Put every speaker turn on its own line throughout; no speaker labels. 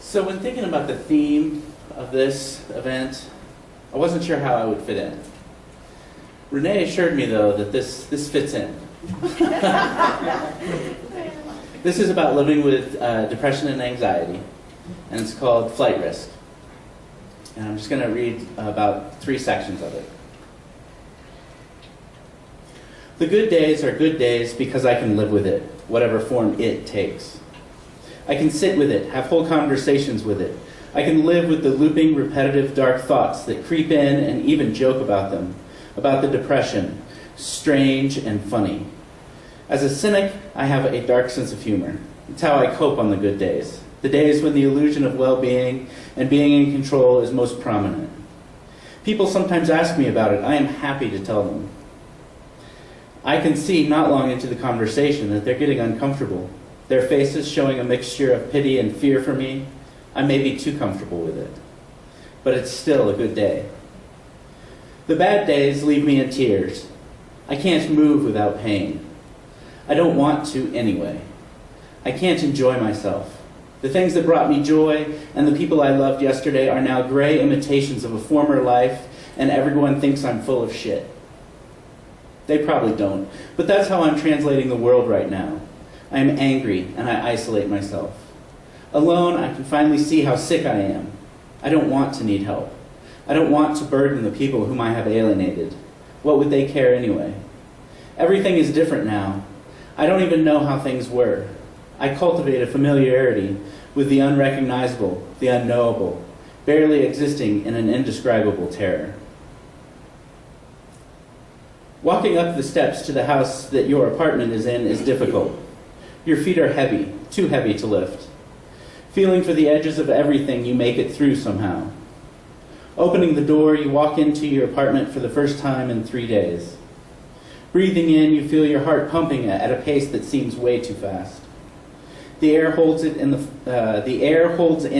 So when thinking about the theme of this event, I wasn't sure how I would fit in. Renee assured me, though, that this fits in. This is about living with depression and anxiety, and it's called Flight Risk. And I'm just going to read about 3 sections of it. The good days are good days because I can live with it, whatever form it takes. I can sit with it, have whole conversations with it. I can live with the looping, repetitive, dark thoughts that creep in and even joke about them, about the depression, strange and funny. As a cynic, I have a dark sense of humor. It's how I cope on the good days, the days when the illusion of well-being and being in control is most prominent. People sometimes ask me about it. I am happy to tell them. I can see not long into the conversation that they're getting uncomfortable, their faces showing a mixture of pity and fear for me. I may be too comfortable with it, but it's still a good day. The bad days leave me in tears. I can't move without pain. I don't want to anyway. I can't enjoy myself. The things that brought me joy and the people I loved yesterday are now gray imitations of a former life, and everyone thinks I'm full of shit. They probably don't, but that's how I'm translating the world right now. I am angry and I isolate myself. Alone, I can finally see how sick I am. I don't want to need help. I don't want to burden the people whom I have alienated. What would they care anyway? Everything is different now. I don't even know how things were. I cultivate a familiarity with the unrecognizable, the unknowable, barely existing in an indescribable terror. Walking up the steps to the house that your apartment is in is difficult. Your feet are heavy, too heavy to lift. Feeling for the edges of everything, you make it through somehow. Opening the door, you walk into your apartment for the first time in 3 days. Breathing in, you feel your heart pumping at a pace that seems way too fast. The air holds in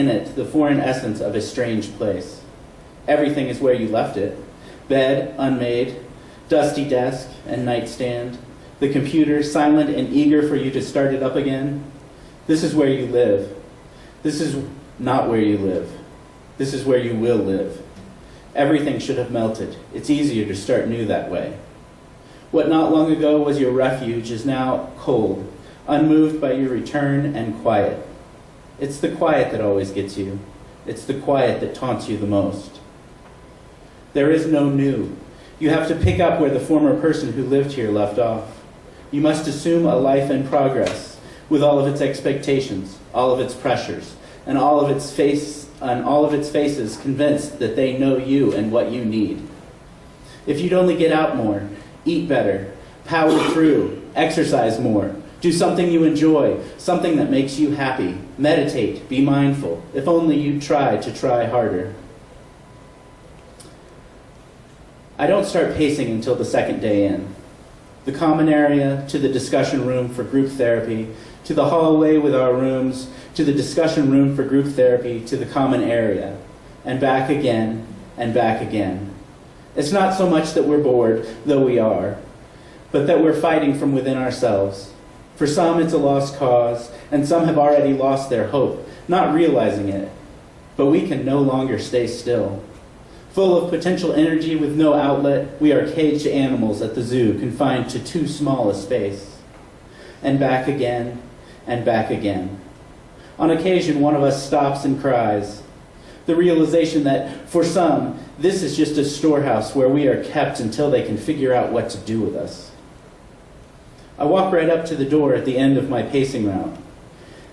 it the foreign essence of a strange place. Everything is where you left it. Bed, unmade, dusty desk and nightstand. The computer, silent and eager for you to start it up again. This is where you live. This is not where you live. This is where you will live. Everything should have melted. It's easier to start new that way. What not long ago was your refuge is now cold, unmoved by your return and quiet. It's the quiet that always gets you. It's the quiet that taunts you the most. There is no new. You have to pick up where the former person who lived here left off. You must assume a life in progress, with all of its expectations, all of its pressures, and all of its faces convinced that they know you and what you need. If you'd only get out more, eat better, power through, exercise more, do something you enjoy, something that makes you happy, meditate, be mindful, if only you'd try harder. I don't start pacing until the second day in. The common area, to the discussion room for group therapy, to the hallway with our rooms, to the discussion room for group therapy, to the common area, and back again, and back again. It's not so much that we're bored, though we are, but that we're fighting from within ourselves. For some, it's a lost cause, and some have already lost their hope, not realizing it. But we can no longer stay still. Full of potential energy with no outlet, we are caged animals at the zoo, confined to too small a space. And back again, and back again. On occasion, one of us stops and cries. The realization that, for some, this is just a storehouse where we are kept until they can figure out what to do with us. I walk right up to the door at the end of my pacing route.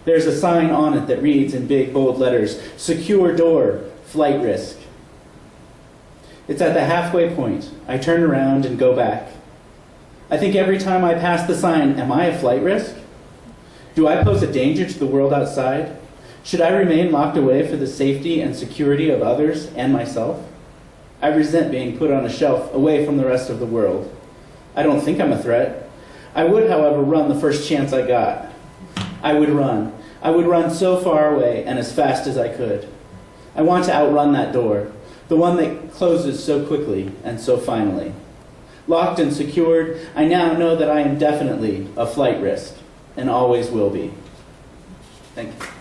There's a sign on it that reads in big, bold letters, "Secure door, flight risk." It's at the halfway point. I turn around and go back. I think every time I pass the sign, am I a flight risk? Do I pose a danger to the world outside? Should I remain locked away for the safety and security of others and myself? I resent being put on a shelf away from the rest of the world. I don't think I'm a threat. I would, however, run the first chance I got. I would run. I would run so far away and as fast as I could. I want to outrun that door. The one that closes so quickly and so finally. Locked and secured, I now know that I am definitely a flight risk, and always will be. Thank you.